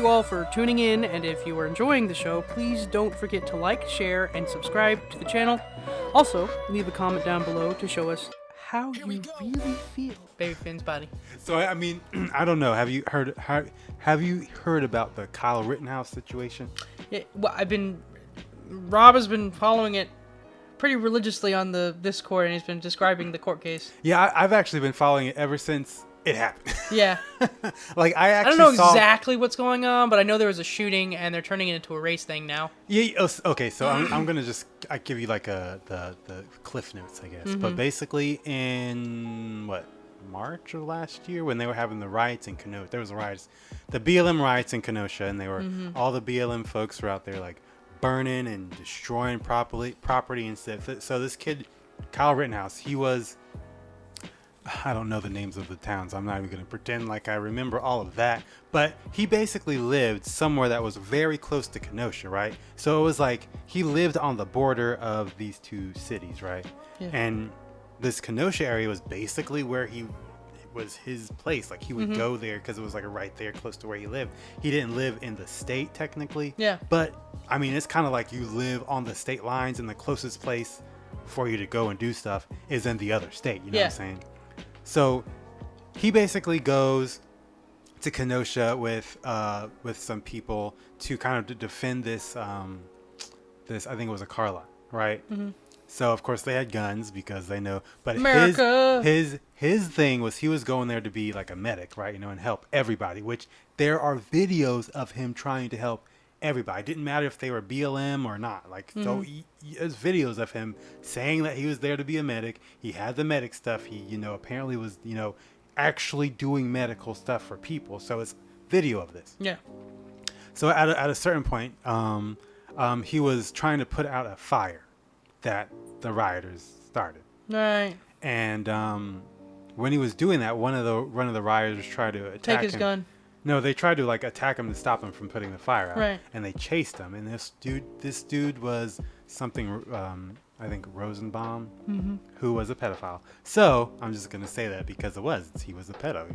you all for tuning in, and if you are enjoying the show, please don't forget to like, share, and subscribe to the channel. Also, leave a comment down below to show us how you really feel. Baby Finn's body. So I mean, I don't know. Have you heard about the Kyle Rittenhouse situation? Yeah, well, Rob has been following it pretty religiously on the Discord, and he's been describing the court case. Yeah, I've actually been following it ever since it happened. Yeah. Like I don't know exactly what's going on, but I know there was a shooting, and they're turning it into a race thing now. Yeah. Okay. So I'm gonna I give you like the cliff notes, I guess. Mm-hmm. But basically, in March of last year, when they were having the riots in Kenosha, there was the BLM riots in Kenosha, and they were all the BLM folks were out there like burning and destroying property and stuff. So this kid, Kyle Rittenhouse, he was. I don't know the names of the towns. I'm not even going to pretend like I remember all of that. But he basically lived somewhere that was very close to Kenosha, right? So it was like he lived on the border of these two cities, right? Yeah. And this Kenosha area was basically where it was his place. Like he would go there because it was like right there close to where he lived. He didn't live in the state technically. Yeah. But I mean, it's kind of like you live on the state lines, and the closest place for you to go and do stuff is in the other state. You know what I'm saying? So he basically goes to Kenosha with some people to kind of defend this I think it was a car lot, right? Mm-hmm. So of course they had guns because they know, but America. his thing was he was going there to be like a medic, right? You know, and help everybody, which there are videos of him trying to help everybody. It didn't matter if they were BLM or not. Like, so there's videos of him saying that he was there to be a medic. He had the medic stuff. He, apparently was, actually doing medical stuff for people. So it's video of this. Yeah. So at a certain point, he was trying to put out a fire that the rioters started. Right. And when he was doing that, one of the rioters tried to attack him. Take his gun. No, they tried to attack him to stop him from putting the fire out. Right. And they chased him. And this dude was something, I think Rosenbaum, who was a pedophile. So I'm just gonna say that because he was a pedo.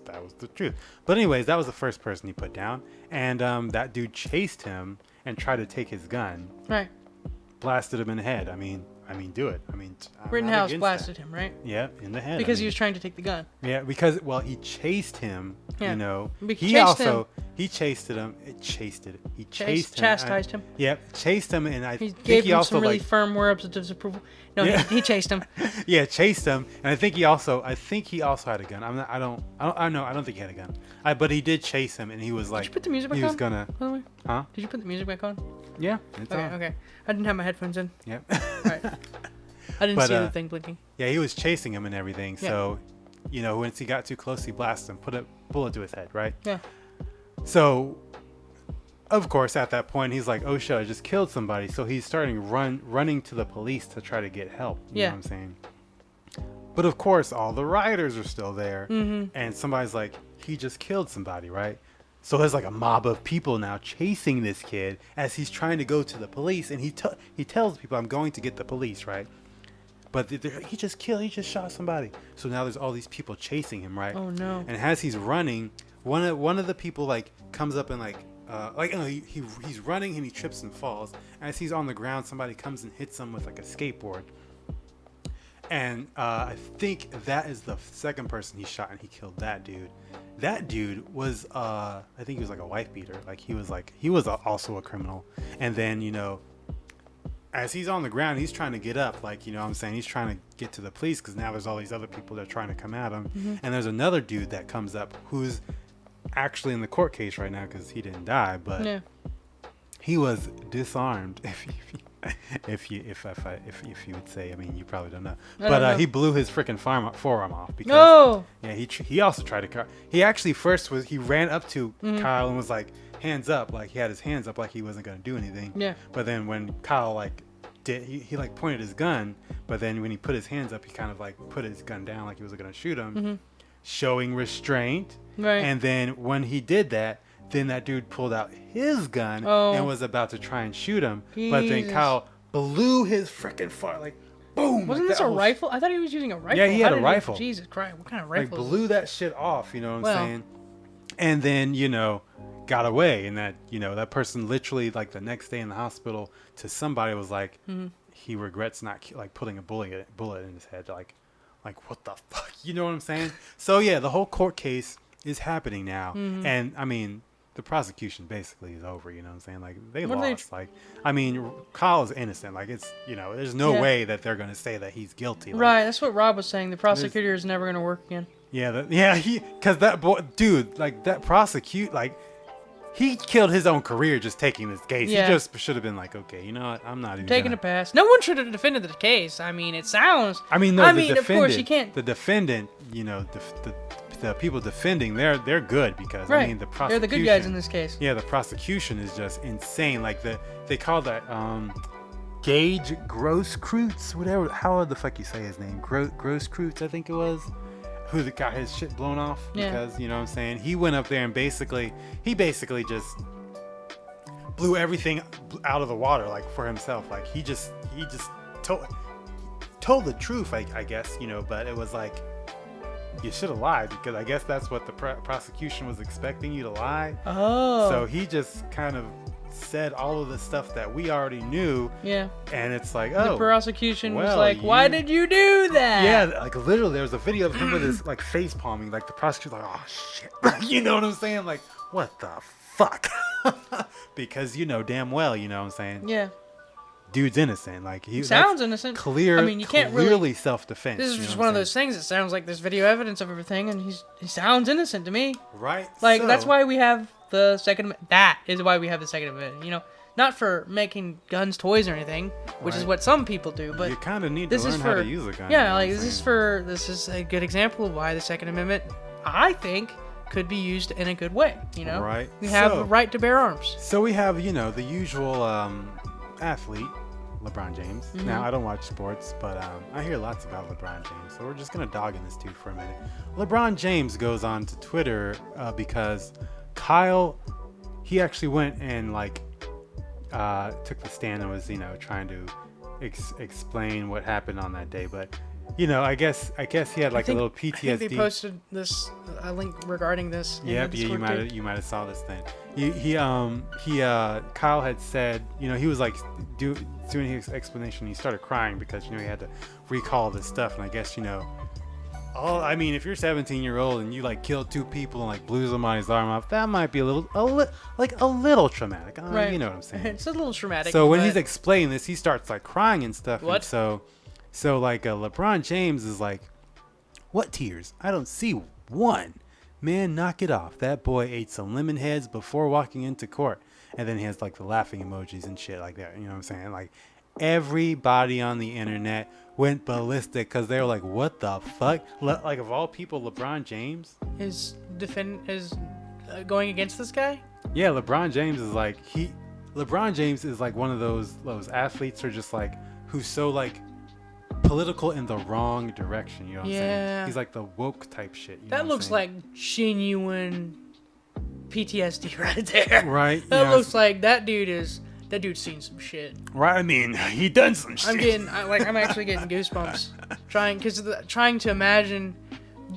That was the truth. But anyways, that was the first person he put down. And that dude chased him and tried to take his gun. Right. Blasted him in the head. I mean, do it. I mean, Rittenhouse blasted him, right? Yeah, in the head. Because he was trying to take the gun. Yeah, because he chased him. Yeah. He chased him. He chastised him. Yep, chased him, and he gave him some really firm words of disapproval. No, yeah. he chased him. Yeah, chased him, and I think he also had a gun. I don't think he had a gun. But he did chase him, and he was like, did you put the music back he was on, gonna, by the way? Huh? Did you put the music back on? Yeah, it's on. Okay. I didn't have my headphones in. Yep. Right. I didn't see the thing blinking. Yeah, he was chasing him and everything. Yeah. So, once he got too close, he blasted him, put a bullet to his head, right? Yeah. So, of course, at that point, he's like, "Oh shit, I just killed somebody." So he's starting running to the police to try to get help. You know what I'm saying? But of course, all the rioters are still there, and somebody's like, "He just killed somebody," right? So there's like a mob of people now chasing this kid as he's trying to go to the police, and he tells people, "I'm going to get the police," right? But he just shot somebody. So now there's all these people chasing him, right? Oh no! And as he's running, one of the people comes up and he's running and he trips and falls. As he's on the ground, somebody comes and hits him with a skateboard. And I think that is the second person he shot, and he killed that dude. That dude was, I think he was a wife beater. He was also a criminal. And then, as he's on the ground, he's trying to get up. He's trying to get to the police because now there's all these other people that are trying to come at him. Mm-hmm. And there's another dude that comes up who's actually in the court case right now because he didn't die, but he was disarmed. If you would say, I mean, you probably don't know, but he blew his freaking forearm off because he also tried to. He actually he ran up to Kyle and was like, hands up, he had his hands up like he wasn't gonna do anything. Yeah. But then when Kyle he pointed his gun, but then when he put his hands up, he kind of put his gun down like he was gonna shoot him, showing restraint. Right. And then when he did that, then that dude pulled out his gun and was about to try and shoot him. Jesus. But then Kyle blew his freaking boom. Wasn't this a rifle? I thought he was using a rifle. Yeah, he had a rifle. Jesus Christ, what kind of rifle? Blew that shit off, you know what I'm saying? And then, got away, and that that person literally like the next day in the hospital to somebody was like he regrets not like putting a bullet in his head, like what the fuck, you know what I'm saying? So yeah, the whole court case is happening now, and I mean the prosecution basically is over, you know what I'm saying? Like they lost. Like I mean Kyle is innocent, like it's there's no way that they're gonna say that he's guilty, like, right, that's what Rob was saying. The prosecutor is never gonna work again. Yeah, because that boy, dude, like that like he killed his own career just taking this case. Yeah. He just should have been like, okay, you know what, I'm not even taking a pass. No one should have defended the case. I mean, it sounds. I mean, of course you can't. The defendant, the people defending, they're good because right. I mean the prosecution. They're the good guys in this case. Yeah, the prosecution is just insane. Like they call that Gage Grosskreutz, whatever. How the fuck you say his name? Grosskreutz, I think it was. Who got his shit blown off because you know what I'm saying, he went up there and basically just blew everything out of the water, like for himself. Like he just told the truth, I guess, but it was like you should have lied, because I guess that's what the prosecution was expecting you to lie. So he just kind of said all of the stuff that we already knew. Yeah. And it's like, the prosecution was like, why did you do that? Yeah, like literally there was a video of him with his like face palming, like the prosecutor's like, oh shit. You know what I'm saying? Like, what the fuck? Because damn well, you know what I'm saying? Yeah. Dude's innocent. Like he sounds innocent. I mean, you can't clearly self-defense. This is just one of those things. It sounds like there's video evidence of everything, and he sounds innocent to me. Right. Like that's why we have the Second. That is why we have the Second Amendment. Not for making guns toys or anything, which is what some people do. But you kind of need to learn how to use a gun. Yeah, like this is a good example of why the Second Amendment, I think, could be used in a good way. Right. We have the right to bear arms. So we have the usual athlete, LeBron James. Now, I don't watch sports, but I hear lots about LeBron James, so we're just going to dog in this dude for a minute. LeBron James goes on to Twitter because Kyle, he actually went and took the stand and was, trying to explain what happened on that day, but I guess he had a little PTSD. I think they posted this a link regarding this. Yep, you might have saw this thing. Kyle had said, he was doing his explanation. He started crying because he had to recall this stuff, and I guess I mean, if you're 17-year-old and you killed two people and blew somebody's arm off, that might be a little traumatic. Right. You know what I'm saying? It's a little traumatic. So when he's explaining this, he starts crying and stuff. What? And so LeBron James is like, what tears? I don't see one. Man, knock it off. That boy ate some lemon heads before walking into court. And then he has the laughing emojis and shit like that. You know what I'm saying? Everybody on the internet went ballistic because they were like, what the fuck? Of all people, LeBron James is going against this guy? Yeah, LeBron James is one of those athletes who are just who's so political in the wrong direction, you know what I'm saying? He's the woke type shit. That looks like genuine PTSD right there. Right. That looks like that dude's seen some shit. Right. I mean, he done some shit. I'm actually getting goosebumps trying to imagine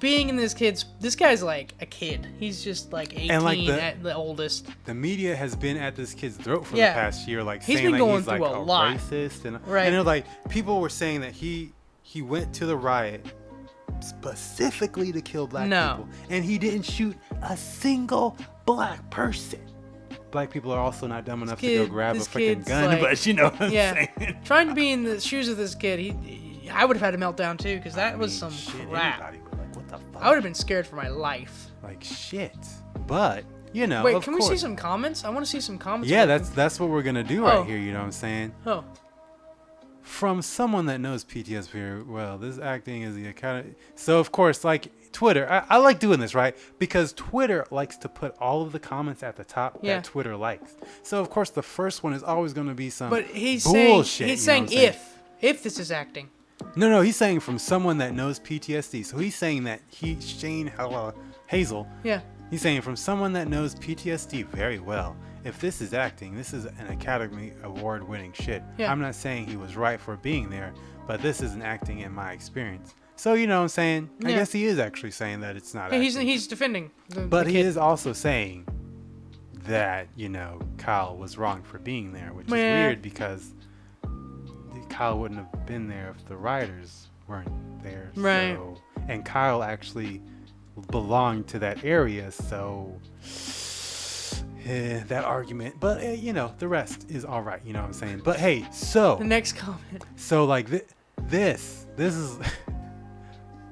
being in this guy's a kid. He's just 18 at the oldest. The media has been at this kid's throat for the past year, he's saying been going through a lot. Racist and right. And people were saying that he went to the riot specifically to kill black people, and he didn't shoot a single black person. Black people are also not dumb enough to go grab a freaking gun, but you know what I'm saying. Trying to be in the shoes of this kid, I would have had a meltdown too, because that was some crap. What the fuck? I would have been scared for my life. Shit. But wait, can we see some comments? I want to see some comments. Yeah, that's what we're gonna do right here. You know what I'm saying? Oh. From someone that knows PTSD well, this acting is the academy. So of course, Twitter, I like doing this, right? Because Twitter likes to put all of the comments at the top that Twitter likes. So of course, the first one is always going to be some bullshit. He's saying if this is acting. No, he's saying from someone that knows PTSD. So he's saying that Shane Hazel. Yeah. He's saying from someone that knows PTSD very well. If this is acting, this is an Academy Award winning shit. Yeah. I'm not saying he was right for being there, but this isn't acting in my experience. So you know what I'm saying? I guess he is actually saying that it's not acting. He's defending But he is also saying that, you know, Kyle was wrong for being there, which is Yeah. weird because Kyle wouldn't have been there if the riders weren't there. Right. So, and Kyle actually belonged to that area, so that argument. But you know, the rest is all right. You know what I'm saying? But hey, so The next comment. so like this is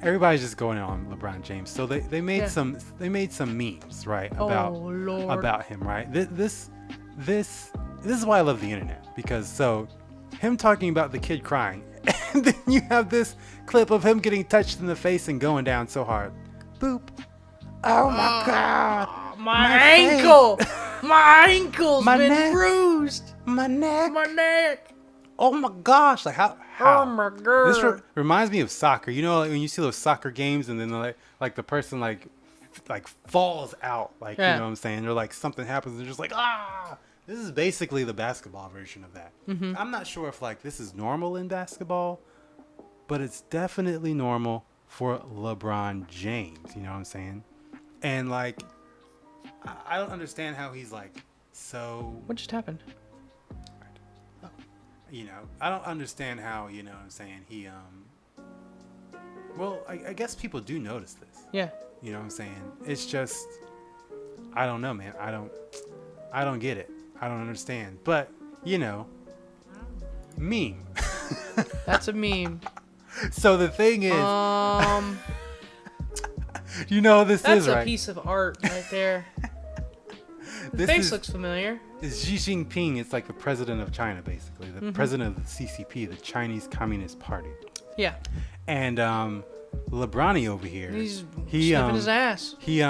everybody's just going on LeBron James. So they made some memes, right, about Lord. about him, right? This is why I love the internet, because so him talking about the kid crying, and then you have this clip of him getting touched in the face and going down so hard. Boop. Oh my God. My ankle. My ankle's My been neck. bruised. My neck. My neck. Oh my gosh. Like how? Oh my God. This reminds me of soccer. You know, like when you see those soccer games and then like the person like falls out, like, Yeah. you know what I'm saying? Or like something happens and they're just like, ah. This is basically the basketball version of that. Mm-hmm. I'm not sure if like this is normal in basketball, but it's definitely normal for LeBron James. You know what I'm saying? And like, I don't understand how he's like so. What just happened? You know, I don't understand how, you know what I'm saying, he well, I guess people do notice this. Yeah. You know what I'm saying? It's just, I don't know, man. I don't get it. I don't understand. But, you know, meme. That's a meme. So the thing is, you know, this That's is a right. piece of art right there. The This face is- looks familiar. Is Xi Jinping. It's like the president of China, basically. The president of the CCP, the Chinese Communist Party. Yeah. And LeBronny over here, He's he sniffing his ass. he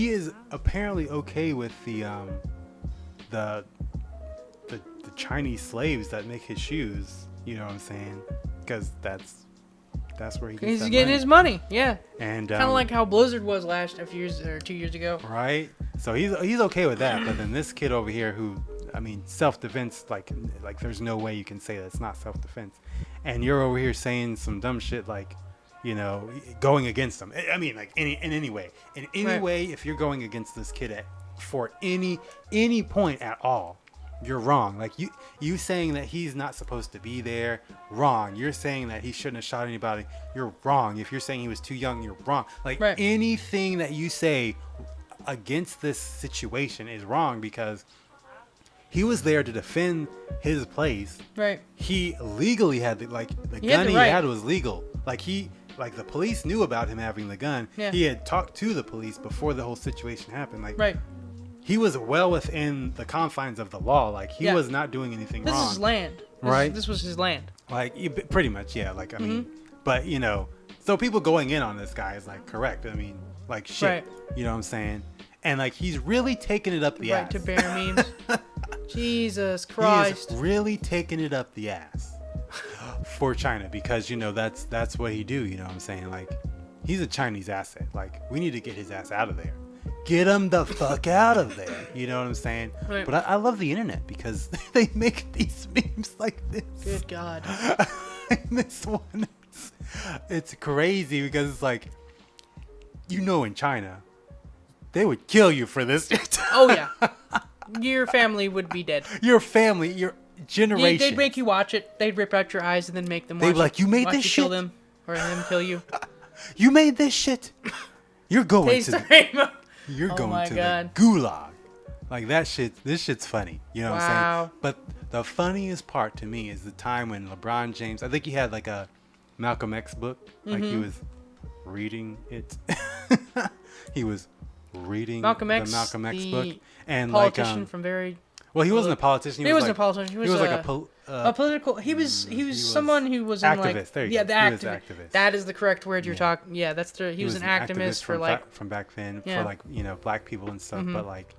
is apparently okay with the Chinese slaves that make his shoes. You know what I'm saying? Because that's where he gets He's that getting money. his money. Yeah. And Kind of like how Blizzard was a few years or 2 years ago. right. So he's okay with that. But then this kid over here, who, I mean, self-defense, like there's no way you can say that's not self-defense. And you're over here saying some dumb shit like, you know, going against him. I mean, like in any way, Right. way, if you're going against this kid for any point at all, you're wrong. Like you saying that he's not supposed to be there, wrong. You're saying that he shouldn't have shot anybody, you're wrong. If you're saying he was too young, you're wrong. Like Right. anything that you say against this situation is wrong, because he was there to defend his place. Right. He legally had the He had gun the he right. had was legal. Like the police knew about him having the gun. Yeah. He had talked to the police before the whole situation happened. Like Right. he was well within the confines of the law. Like he Yeah. was not doing anything This wrong. is his land. Right. This was his land. Like pretty much, yeah. Like I mean, Mm-hmm. but you know, so people going in on this guy is like correct. I mean, like shit. Right. You know what I'm saying? And like he's really taking it up the Right ass. to bear memes. Jesus He Christ. is really taking it up the ass for China, because you know that's what he do. You know what I'm saying? Like he's a Chinese asset. Like we need to get his ass out of there. Get him the fuck out of there. You know what I'm saying? Right. But I love the internet because they make these memes like this. Good God. And this one, it's crazy because it's like, you know, in China, they would kill you for this. Oh yeah. Your family would be dead. Your family, your generation. They'd make you watch it. They'd rip out your eyes and then make them watch They'd be like, it. "You made Watch this you kill shit?" them or them kill you. You made this shit. You're going Taste to the rainbow. you're Oh going my to God. the gulag. Like that shit. This shit's funny. You know what I'm Wow. saying? But the funniest part to me is the time when LeBron James. I think he had like a Malcolm X book. Like Mm-hmm. he was reading it. He was reading Malcolm X, the Malcolm X the book, and Politician like from very. well, he wasn't a politician. He wasn't a politician. He was like a political. He was was someone who was in activist. like There you yeah, go. the He was activist. activist. That is the correct word you're Yeah. talking. Yeah, that's the. He was an activist for like. from back then Yeah. for like, you know, black people and stuff. Mhm. But like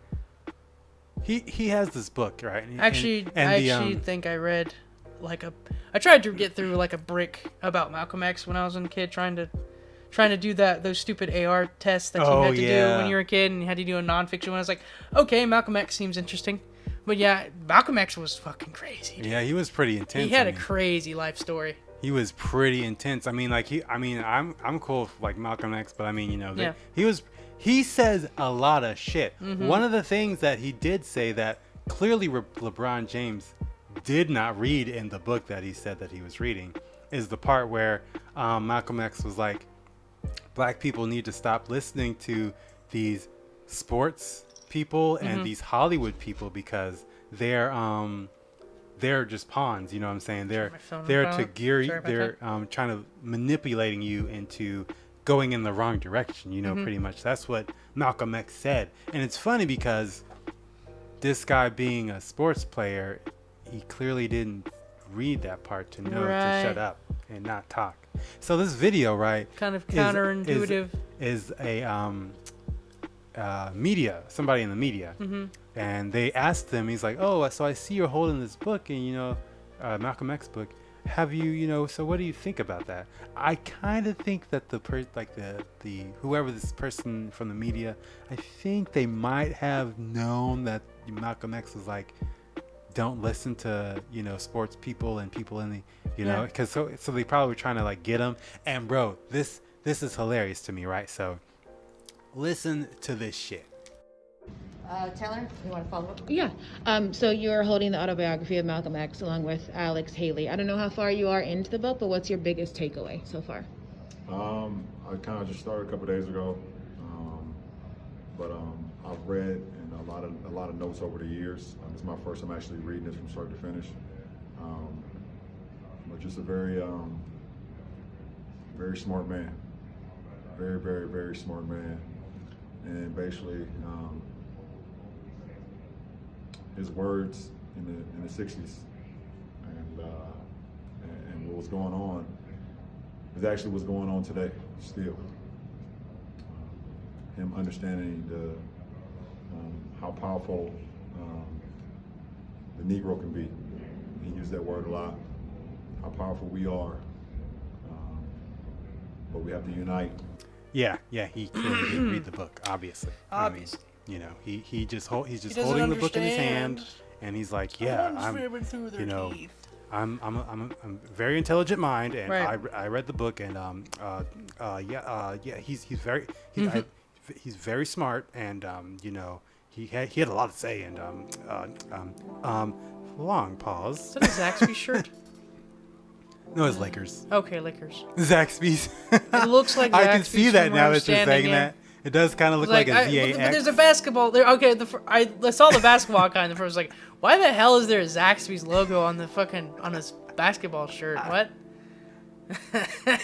he has this book, right? And, Actually, and I the, actually think I read like a. I tried to get through like a brick about Malcolm X when I was a kid, trying to do those stupid AR tests that you Oh, had to do yeah. when you were a kid, and you had to do a nonfiction one. I was like, okay, Malcolm X seems interesting, but yeah, Malcolm X was fucking crazy. Dude. yeah, he was pretty intense. He had I a mean, crazy life story. he was pretty intense. I mean, like I'm cool with like Malcolm X, but I mean, you know, Yeah. he was he says a lot of shit. One of the things that he did say that clearly LeBron James did not read in the book that he said that he was reading is the part where Malcolm X was like, black people need to stop listening to these sports people and these Hollywood people because they're just pawns, you know what I'm saying? They're to gear you, they're trying to manipulating you into going in the wrong direction, you know, pretty much. That's what Malcolm X said. And it's funny because this guy being a sports player, he clearly didn't read that part to know to shut up and not talk. So this video, right, kind of counterintuitive, is a somebody in the media, and they asked him, he's like, oh, so I see you're holding this book, and you know, Malcolm X book, have you, you know, so what do you think about that? I kind of think that the whoever this person from the media, I think they might have known that Malcolm X was like, don't listen to, you know, sports people and people in the, you know, because so they probably were trying to like get him. And bro, this is hilarious to me, right? So listen to this shit. Taylor, you want to follow up? Yeah. So you're holding the autobiography of Malcolm X along with Alex Haley. I don't know how far you are into the book, but what's your biggest takeaway so far? I kind of just started a couple days ago, but I've read and a lot of notes over the years. This is my first time actually reading this from start to finish. But just a very smart man, very, very, very smart man, and basically. His words in the 60s and what was going on is actually what's going on today still. Him understanding how powerful the Negro can be. He used that word a lot. How powerful we are, but we have to unite. Yeah, he clearly didn't read the book, obviously. Obviously. You know, he's just holding the book in his hand, and he's like, yeah, I'm a very intelligent mind, and I read the book, and he's very smart, and you know, he had a lot to say, and long pause. Is that a Zaxby shirt? No, it's Lakers. Okay, Lakers. Zaxby's. It looks like Zaxby's. I can see that now that you're saying that. It does kind of look like a ZAX. But there's a basketball there. Okay, I saw the basketball kind of first. Like, why the hell is there a Zaxby's logo on his basketball shirt? What?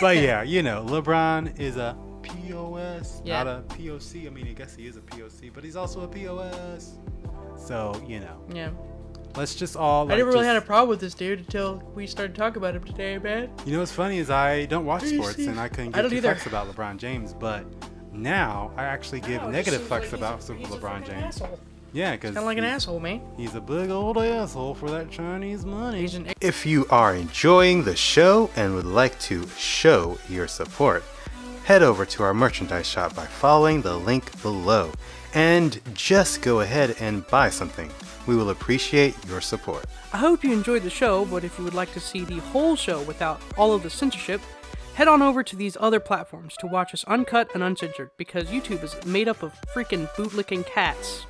But yeah, you know, LeBron is a POS, not a POC. I mean, I guess he is a POC, but he's also a POS. So, you know. Yeah. Let's just all. I never really had a problem with this dude until we started talking about him today, man. You know what's funny is I don't watch sports, and I couldn't give two fucks about LeBron James, but now I actually give negative fucks about LeBron James. Yeah, because kind of like an asshole, man. He's a big old asshole for that Chinese money. If you are enjoying the show and would like to show your support, head over to our merchandise shop by following the link below, and just go ahead and buy something. We will appreciate your support. I hope you enjoyed the show, but if you would like to see the whole show without all of the censorship, head on over to these other platforms to watch us uncut and uncensored, because YouTube is made up of freaking bootlicking cats.